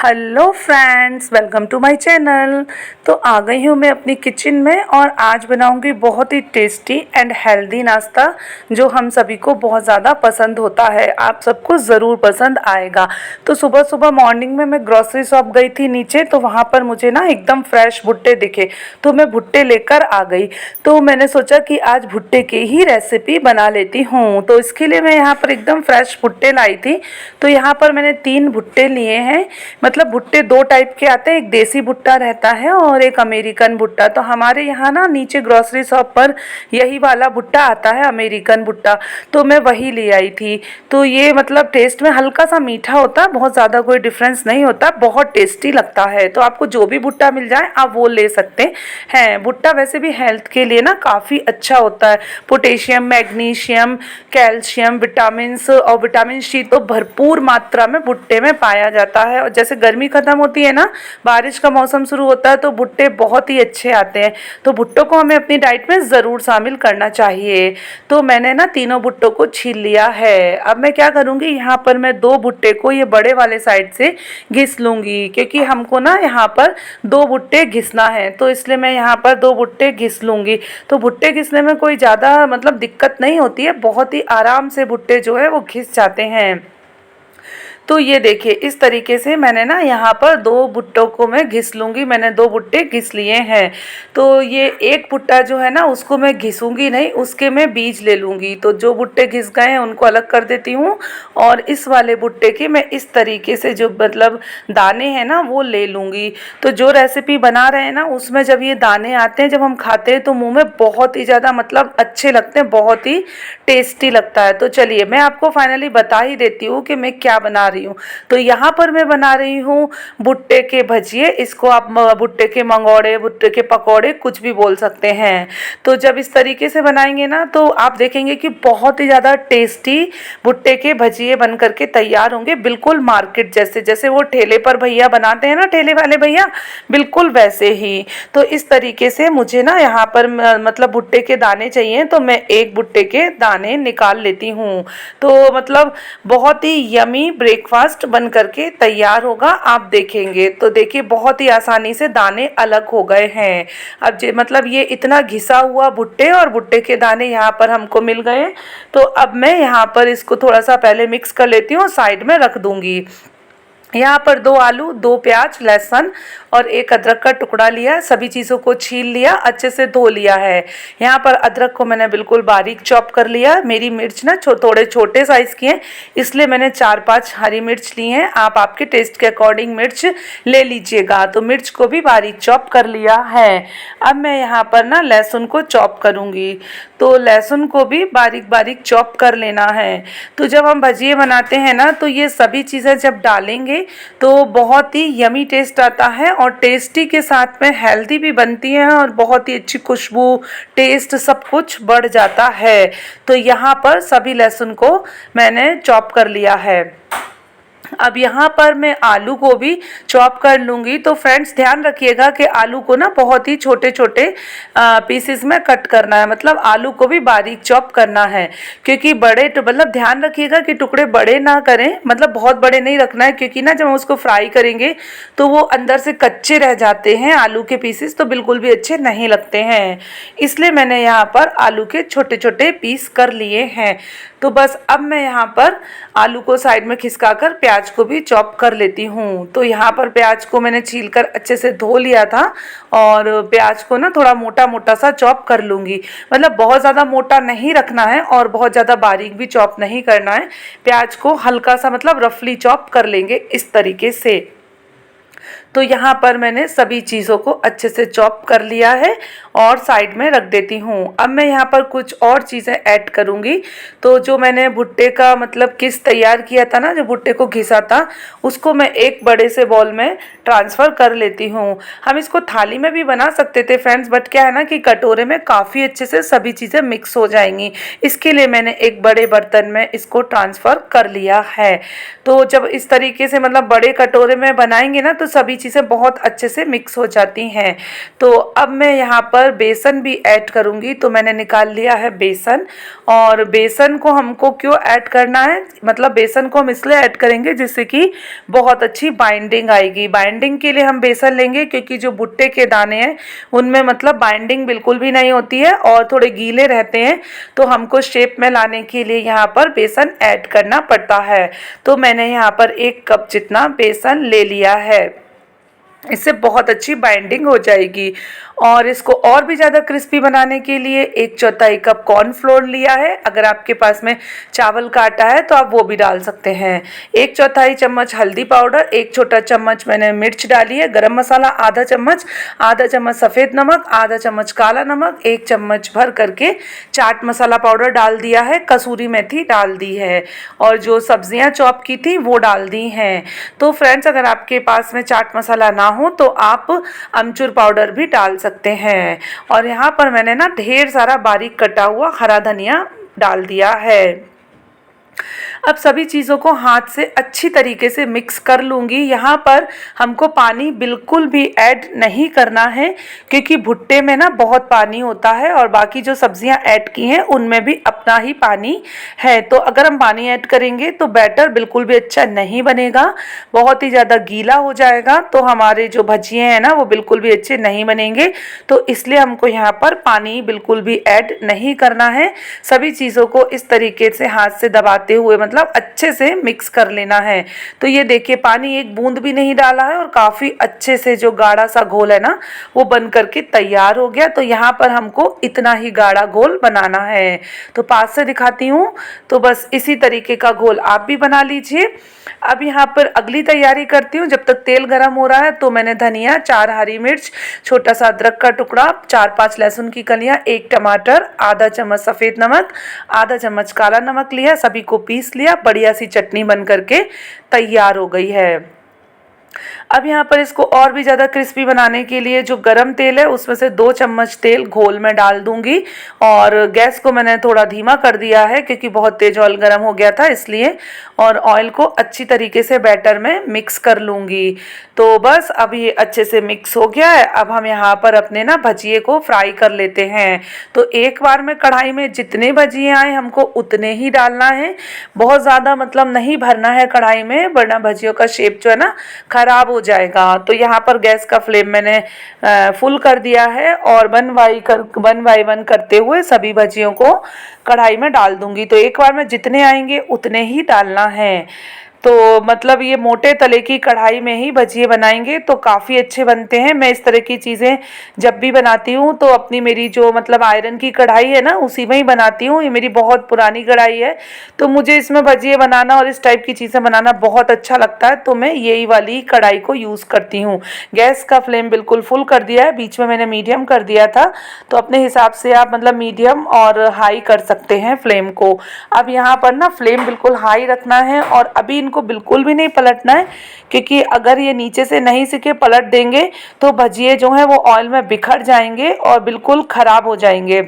Hello friends, welcome to my channel. तो आ गई हूँ मैं अपनी किचन में और आज बनाऊँगी बहुत ही टेस्टी एंड हेल्दी नाश्ता जो हम सभी को बहुत ज़्यादा पसंद होता है। आप सबको ज़रूर पसंद आएगा। तो सुबह सुबह मॉर्निंग में मैं ग्रोसरी शॉप गई थी नीचे, तो वहाँ पर मुझे ना एकदम फ्रेश भुट्टे दिखे, तो मैं भुट्टे लेकर आ गई। तो मैंने सोचा कि आज भुट्टे की ही रेसिपी बना लेती हूँ। तो इसके लिए मैं यहाँ पर एकदम फ्रेश भुट्टे लाई थी। तो यहाँ पर मैंने 3 भुट्टे लिए हैं। मतलब भुट्टे 2 टाइप के आते हैं, एक देसी भुट्टा रहता है और एक अमेरिकन भुट्टा। तो हमारे यहाँ ना नीचे ग्रोसरी शॉप पर यही वाला भुट्टा आता है, अमेरिकन भुट्टा। तो मैं वही ले आई थी। तो ये मतलब टेस्ट में हल्का सा मीठा होता है, बहुत ज़्यादा कोई डिफरेंस नहीं होता, बहुत टेस्टी लगता है। तो आपको जो भी भुट्टा मिल जाए आप वो ले सकते हैं। भुट्टा वैसे भी हेल्थ के लिए ना काफ़ी अच्छा होता है। पोटेशियम, मैग्नीशियम, कैल्शियम, विटामिन और विटामिन सी तो भरपूर मात्रा में भुट्टे में पाया जाता है। और जैसे गर्मी खत्म होती है ना, बारिश का मौसम शुरू होता है, तो भुट्टे बहुत ही अच्छे आते हैं। तो भुट्टों को हमें अपनी डाइट में ज़रूर शामिल करना चाहिए। तो मैंने ना तीनों भुट्टों को छील लिया है। अब मैं क्या करूँगी, यहाँ पर मैं 2 भुट्टे को ये बड़े वाले साइड से घिस लूँगी, क्योंकि हमको ना यहाँ पर 2 भुट्टे घिसना है। तो इसलिए मैं यहाँ पर 2 भुट्टे घिस लूँगी। तो भुट्टे घिसने में कोई ज़्यादा मतलब दिक्कत नहीं होती है, बहुत ही आराम से भुट्टे जो है वो घिस जाते हैं। तो ये देखिए, इस तरीके से मैंने ना यहाँ पर 2 भुट्टों को मैं घिस लूँगी। मैंने 2 भुट्टे घिस लिए हैं। तो ये एक भुट्टा जो है ना, उसको मैं घिसूँगी नहीं, उसके मैं बीज ले लूँगी। तो जो भुट्टे घिस गए हैं उनको अलग कर देती हूँ और इस वाले भुट्टे के मैं इस तरीके से जो मतलब दाने हैं ना वो ले लूँगी। तो जो रेसिपी बना रहे हैं ना, उसमें जब ये दाने आते हैं, जब हम खाते हैं तो मुँह में बहुत ही ज़्यादा मतलब अच्छे लगते हैं, बहुत ही टेस्टी लगता है। तो चलिए मैं आपको फाइनली बता ही देती हूँ कि मैं क्या बना रही हूँ। तो यहाँ पर मैं बना रही हूँ भुट्टे के भजिए। इसको आप भुट्टे के मंगोड़े, भुट्टे के पकौड़े कुछ भी बोल सकते हैं। तो जब इस तरीके से बनाएंगे ना, तो आप देखेंगे कि बहुत ही ज़्यादा टेस्टी भुट्टे के भजिए बन करके तैयार होंगे, बिल्कुल मार्केट जैसे। जैसे वो ठेले पर भैया बनाते हैं ना, ठेले वाले भैया, बिल्कुल वैसे ही। तो इस तरीके से मुझे ना यहाँ पर मतलब भुट्टे के दाने चाहिए, तो मैं एक भुट्टे के दाने निकाल लेती हूँ। तो मतलब बहुत ही यमी ब्रेकफास्ट बन करके तैयार होगा, आप देखेंगे। तो देखिए बहुत ही आसानी से दाने अलग हो गए हैं। अब मतलब ये इतना घिसा हुआ भुट्टे और भुट्टे के दाने यहाँ पर हमको मिल गए। तो अब मैं यहाँ पर इसको थोड़ा सा पहले मिक्स कर लेती हूँ और साइड में रख दूँगी। यहाँ पर 2 आलू, 2 प्याज, लहसुन और 1 अदरक का टुकड़ा लिया। सभी चीज़ों को छील लिया, अच्छे से धो लिया है। यहाँ पर अदरक को मैंने बिल्कुल बारीक चॉप कर लिया। मेरी मिर्च ना थोड़े छोटे साइज़ की हैं, इसलिए मैंने 4-5 हरी मिर्च ली हैं। आप आपके टेस्ट के अकॉर्डिंग मिर्च ले लीजिएगा। तो मिर्च को भी बारीक चॉप कर लिया है। अब मैं यहाँ पर ना लहसुन को चॉप करूँगी। तो लहसुन को भी बारीक बारीक चॉप कर लेना है। तो जब हम भजिए बनाते हैं ना, तो ये सभी चीज़ें जब डालेंगे तो बहुत ही यमी टेस्ट आता है और टेस्टी के साथ में हेल्दी भी बनती है और बहुत ही अच्छी खुशबू, टेस्ट सब कुछ बढ़ जाता है। तो यहाँ पर सभी लहसुन को मैंने चॉप कर लिया है। अब यहाँ पर मैं आलू को भी चॉप कर लूँगी। तो फ्रेंड्स ध्यान रखिएगा कि आलू को ना बहुत ही छोटे छोटे पीसेस में कट करना है, मतलब आलू को भी बारीक चॉप करना है। क्योंकि बड़े मतलब ध्यान रखिएगा कि टुकड़े बड़े ना करें, मतलब बहुत बड़े नहीं रखना है, क्योंकि ना जब हम उसको फ्राई करेंगे तो वो अंदर से कच्चे रह जाते हैं आलू के पीसेस, तो बिल्कुल भी अच्छे नहीं लगते हैं। इसलिए मैंने यहाँ पर आलू के छोटे छोटे पीस कर लिए हैं। तो बस अब मैं यहाँ पर आलू को साइड में खिसका कर प्याज को भी चॉप कर लेती हूँ। तो यहाँ पर प्याज को मैंने छील कर अच्छे से धो लिया था और प्याज को ना थोड़ा मोटा मोटा सा चॉप कर लूँगी। मतलब बहुत ज़्यादा मोटा नहीं रखना है और बहुत ज़्यादा बारीक भी चॉप नहीं करना है। प्याज को हल्का सा मतलब रफली चॉप कर लेंगे इस तरीके से। तो यहाँ पर मैंने सभी चीज़ों को अच्छे से चॉप कर लिया है और साइड में रख देती हूँ। अब मैं यहाँ पर कुछ और चीज़ें ऐड करूँगी। तो जो मैंने भुट्टे का मतलब किस तैयार किया था ना, जो भुट्टे को घिसा था, उसको मैं एक बड़े से बॉल में ट्रांसफ़र कर लेती हूँ। हम इसको थाली में भी बना सकते थे फ्रेंड्स, बट क्या है ना कि कटोरे में काफ़ी अच्छे से सभी चीज़ें मिक्स हो जाएंगी। इसके लिए मैंने एक बड़े बर्तन में इसको ट्रांसफ़र कर लिया है। तो जब इस तरीके से मतलब बड़े कटोरे में बनाएंगे ना, तो सभी चीज़ें बहुत अच्छे से मिक्स हो जाती हैं। तो अब मैं यहाँ पर बेसन भी ऐड करूँगी। तो मैंने निकाल लिया है बेसन, और बेसन को हमको क्यों ऐड करना है, मतलब बेसन को हम इसलिए ऐड करेंगे जिससे कि बहुत अच्छी बाइंडिंग आएगी। बाइंडिंग के लिए हम बेसन लेंगे क्योंकि जो भुट्टे के दाने हैं उनमें मतलब बाइंडिंग बिल्कुल भी नहीं होती है और थोड़े गीले रहते हैं, तो हमको शेप में लाने के लिए यहाँ पर बेसन ऐड करना पड़ता है। तो मैंने यहाँ पर 1 कप जितना बेसन ले लिया है, इससे बहुत अच्छी बाइंडिंग हो जाएगी। और इसको और भी ज़्यादा क्रिस्पी बनाने के लिए 1/4 कप कॉर्नफ्लोर लिया है। अगर आपके पास में चावल का आटा है तो आप वो भी डाल सकते हैं। 1/4 चम्मच हल्दी पाउडर, 1 छोटा चम्मच मैंने मिर्च डाली है, गरम मसाला आधा चम्मच सफ़ेद नमक, आधा चम्मच काला नमक, 1 चम्मच भर करके चाट मसाला पाउडर डाल दिया है, कसूरी मेथी डाल दी है, और जो सब्जियां चॉप की थी वो डाल दी हैं। तो फ्रेंड्स, अगर आपके पास में चाट मसाला ना हो तो आप अमचूर पाउडर भी डाल सकते हैं। और यहाँ पर मैंने ना ढेर सारा बारीक कटा हुआ हरा धनिया डाल दिया है। अब सभी चीज़ों को हाथ से अच्छी तरीके से मिक्स कर लूँगी। यहाँ पर हमको पानी बिल्कुल भी ऐड नहीं करना है क्योंकि भुट्टे में ना बहुत पानी होता है और बाकी जो सब्जियाँ ऐड की हैं उनमें भी अपना ही पानी है। तो अगर हम पानी ऐड करेंगे तो बैटर बिल्कुल भी अच्छा नहीं बनेगा, बहुत ही ज़्यादा गीला हो जाएगा, तो हमारे जो भजिए हैं ना वो बिल्कुल भी अच्छे नहीं बनेंगे। तो इसलिए हमको यहाँ पर पानी बिल्कुल भी ऐड नहीं करना है। सभी चीज़ों को इस तरीके से हाथ से दबाते हुए मतलब अच्छे से मिक्स कर लेना है। तो ये देखिए, पानी एक बूंद भी नहीं डाला है और काफ़ी अच्छे से जो गाढ़ा सा घोल है ना वो बन करके तैयार हो गया। तो यहाँ पर हमको इतना ही गाढ़ा घोल बनाना है। तो पास से दिखाती हूँ। तो बस इसी तरीके का घोल आप भी बना लीजिए। अब यहाँ पर अगली तैयारी करती हूँ। जब तक तेल गरम हो रहा है तो मैंने धनिया, 4 हरी मिर्च, छोटा सा अदरक का टुकड़ा, 4-5 लहसुन की कलियाँ, 1 टमाटर, आधा चम्मच सफ़ेद नमक, आधा चम्मच काला नमक लिया, सभी को पीस लिया। बढ़िया सी चटनी बन करके तैयार हो गई है। अब यहाँ पर इसको और भी ज़्यादा क्रिस्पी बनाने के लिए जो गरम तेल है उसमें से 2 चम्मच तेल घोल में डाल दूंगी, और गैस को मैंने थोड़ा धीमा कर दिया है क्योंकि बहुत तेज ऑयल गरम हो गया था इसलिए। और ऑयल को अच्छी तरीके से बैटर में मिक्स कर लूँगी। तो बस अब ये अच्छे से मिक्स हो गया है। अब हम यहाँ पर अपने ना भजिए को फ्राई कर लेते हैं। तो एक बार में कढ़ाई में जितने भजिए आए हमको उतने ही डालना है, बहुत ज़्यादा मतलब नहीं भरना है कढ़ाई में, वरना भजियों का शेप जो है ना खराब हो जाएगा। तो यहाँ पर गैस का फ्लेम मैंने फुल कर दिया है और 1 बाय 1 करते हुए सभी भजियों को कढ़ाई में डाल दूंगी। तो एक बार में जितने आएंगे उतने ही डालना है। तो मतलब ये मोटे तले की कढ़ाई में ही भजिए बनाएंगे तो काफ़ी अच्छे बनते हैं। मैं इस तरह की चीज़ें जब भी बनाती हूँ तो अपनी मेरी जो मतलब आयरन की कढ़ाई है ना उसी में ही बनाती हूँ। ये मेरी बहुत पुरानी कढ़ाई है तो मुझे इसमें भजिए बनाना और इस टाइप की चीज़ें बनाना बहुत अच्छा लगता है, तो मैं यही वाली कढ़ाई को यूज़ करती हूँ। गैस का फ्लेम बिल्कुल फुल कर दिया है, बीच में मैंने मीडियम कर दिया था, तो अपने हिसाब से आप मतलब मीडियम और हाई कर सकते हैं फ्लेम को। अब यहाँ पर ना फ्लेम बिल्कुल हाई रखना है और अभी को बिल्कुल भी नहीं पलटना है, क्योंकि अगर ये नीचे से नहीं सिके पलट देंगे तो भजिए जो है वो ऑयल में बिखर जाएंगे और बिल्कुल खराब हो जाएंगे।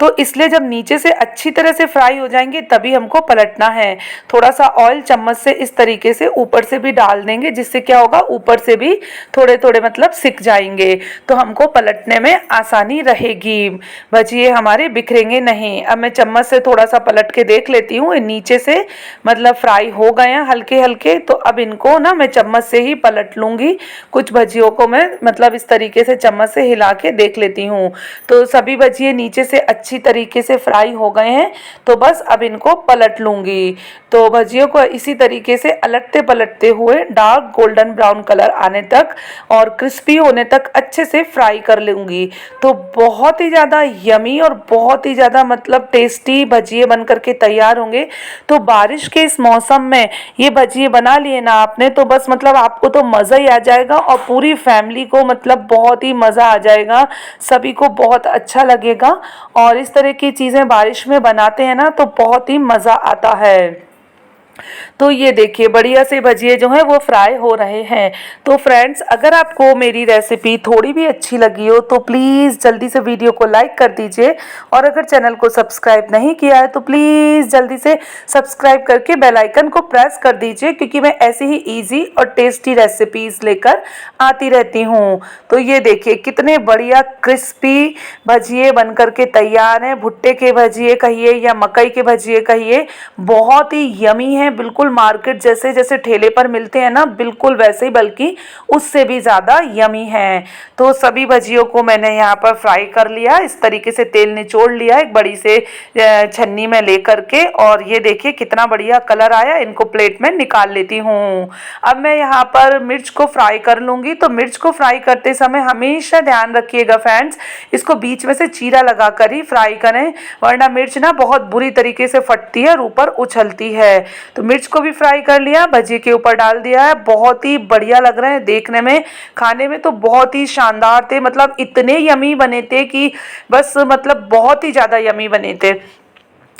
तो इसलिए जब नीचे से अच्छी तरह से फ्राई हो जाएंगे तभी हमको पलटना है। थोड़ा सा ऑयल चम्मच से इस तरीके से ऊपर से भी डाल देंगे, जिससे क्या होगा ऊपर से भी थोड़े थोड़े मतलब सिक जाएंगे, तो हमको पलटने में आसानी रहेगी, भजिए हमारे बिखरेंगे नहीं। अब मैं चम्मच से थोड़ा सा पलट के देख लेती हूँ, नीचे से मतलब फ्राई हो गए हैं हल्के हल्के। तो अब इनको ना मैं चम्मच से ही पलट लूँगी। कुछ भजियों को मैं मतलब इस तरीके से चम्मच से हिला के देख लेती हूँ। तो सभी भजिए नीचे से अच्छी तरीके से फ्राई हो गए हैं, तो बस अब इनको पलट लूँगी। तो भजियों को इसी तरीके से अलटते पलटते हुए डार्क गोल्डन ब्राउन कलर आने तक और क्रिस्पी होने तक अच्छे से फ्राई कर लूँगी। तो बहुत ही ज़्यादा यमी और बहुत ही ज़्यादा मतलब टेस्टी भजिए बन करके तैयार होंगे। तो बारिश के इस मौसम में ये भजिए बना लिए ना आपने तो बस मतलब आपको तो मज़ा ही आ जाएगा और पूरी फैमिली को मतलब बहुत ही मज़ा आ जाएगा, सभी को बहुत अच्छा लगेगा। और इस तरह की चीज़ें बारिश में बनाते हैं ना तो बहुत ही मज़ा आता है। तो ये देखिए बढ़िया से भजिए जो है वो फ्राई हो रहे हैं। तो फ्रेंड्स, अगर आपको मेरी रेसिपी थोड़ी भी अच्छी लगी हो तो प्लीज़ जल्दी से वीडियो को लाइक कर दीजिए, और अगर चैनल को सब्सक्राइब नहीं किया है तो प्लीज़ जल्दी से सब्सक्राइब करके बेल आइकन को प्रेस कर दीजिए, क्योंकि मैं ऐसी ही ईजी और टेस्टी रेसिपीज़ लेकर आती रहती हूँ। तो ये देखिए कितने बढ़िया क्रिस्पी भजिए बन करके तैयार हैं। भुट्टे के भजिए कहिए या मकई के भजिए कहिए, बहुत ही यमी है। बिल्कुल मार्केट जैसे जैसे ठेले पर मिलते हैं ना, बिल्कुल वैसे ही, बल्कि उससे भी ज़्यादा यमी है। तो सभी भजियों को मैंने यहाँ पर फ्राई कर लिया, इस तरीके से तेल निचोड़ लिया एक बड़ी से छन्नी में ले करके, और ये देखिए कितना बढ़िया कलर आया। इनको प्लेट में निकाल लेती हूँ। अब मैं यहाँ पर मिर्च को फ्राई कर लूँगी। तो मिर्च को फ्राई करते समय हमेशा ध्यान रखिएगा फ्रेंड्स, इसको बीच में से चीरा लगा कर ही फ्राई करें, वरना मिर्च ना बहुत बुरी तरीके से फटती है और ऊपर उछलती है। तो मिर्च को भी फ्राई कर लिया, भजी के ऊपर डाल दिया है। बहुत ही बढ़िया लग रहे हैं देखने में, खाने में तो बहुत ही शानदार थे। मतलब इतने यमी बने थे कि बस मतलब बहुत ही ज़्यादा यमी बने थे।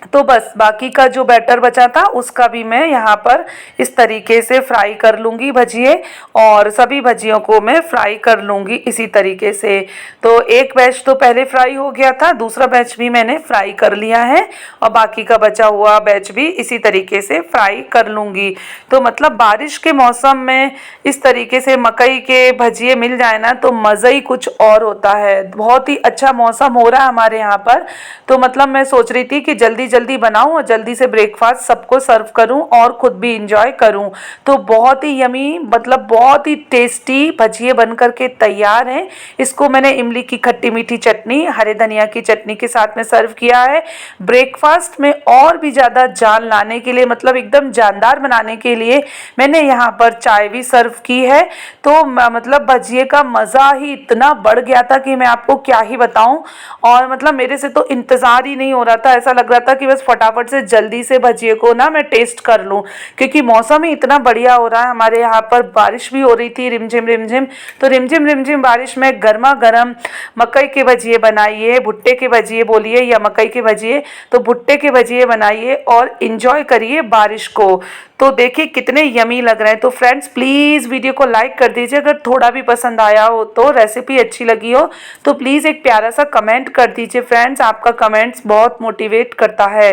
तो बस बाकी का जो बैटर बचा था उसका भी मैं यहाँ पर इस तरीके से फ्राई कर लूँगी भजिए, और सभी भजियों को मैं फ्राई कर लूँगी इसी तरीके से। तो एक बैच तो पहले फ्राई हो गया था, दूसरा बैच भी मैंने फ्राई कर लिया है, और बाकी का बचा हुआ बैच भी इसी तरीके से फ्राई कर लूँगी। तो मतलब बारिश के मौसम में इस तरीके से मकई के भजिए मिल जाए ना तो मज़ा ही कुछ और होता है। बहुत ही अच्छा मौसम हो रहा है हमारे यहाँ पर। तो मतलब मैं सोच रही थी कि जल्दी जल्दी बनाऊं और जल्दी से ब्रेकफास्ट सबको सर्व करूं और खुद भी इंजॉय करूं। तो बहुत ही यमी, मतलब बहुत ही टेस्टी भजिए बन करके तैयार हैं। इसको मैंने इमली की खट्टी मीठी चटनी, हरे धनिया की चटनी के साथ में सर्व किया है। ब्रेकफास्ट में और भी ज़्यादा जान लाने के लिए, मतलब एकदम जानदार बनाने के लिए मैंने यहाँ पर चाय भी सर्व की है। तो मतलब भजिए का मज़ा ही इतना बढ़ गया था कि मैं आपको क्या ही बताऊँ। और मतलब मेरे से तो इंतज़ार ही नहीं हो रहा था, ऐसा लग रहा था कि बस फटाफट से जल्दी से भजिए को ना मैं टेस्ट कर लूँ, क्योंकि मौसम ही इतना बढ़िया हो रहा है। हमारे यहाँ पर बारिश भी हो रही थी रिमझिम रिमझिम। तो रिमझिम रिमझिम बारिश में गर्मा गर्म मकई के भजिए बनाइए, भुट्टे के भजिए बोलिए या मकई के भजिए, तो भुट्टे के भजिए बनाइए और इंजॉय करिए बारिश को। तो देखिए कितने यमी लग रहे हैं। तो फ्रेंड्स प्लीज़ वीडियो को लाइक कर दीजिए, अगर थोड़ा भी पसंद आया हो तो, रेसिपी अच्छी लगी हो तो प्लीज़ एक प्यारा सा कमेंट कर दीजिए फ्रेंड्स, आपका कमेंट्स बहुत मोटिवेट करता है।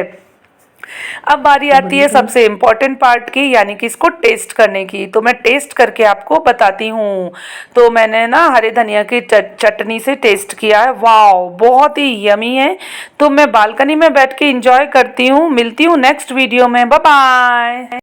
अब बारी आती है सबसे इम्पोर्टेंट पार्ट की, यानी कि इसको टेस्ट करने की। तो मैं टेस्ट करके आपको बताती हूँ। तो मैंने ना हरे धनिया की चटनी से टेस्ट किया है, वाह बहुत ही यमी है। तो मैं बालकनी में बैठ के इंजॉय करती हूँ। मिलती हूँ नेक्स्ट वीडियो में, बाय बाय।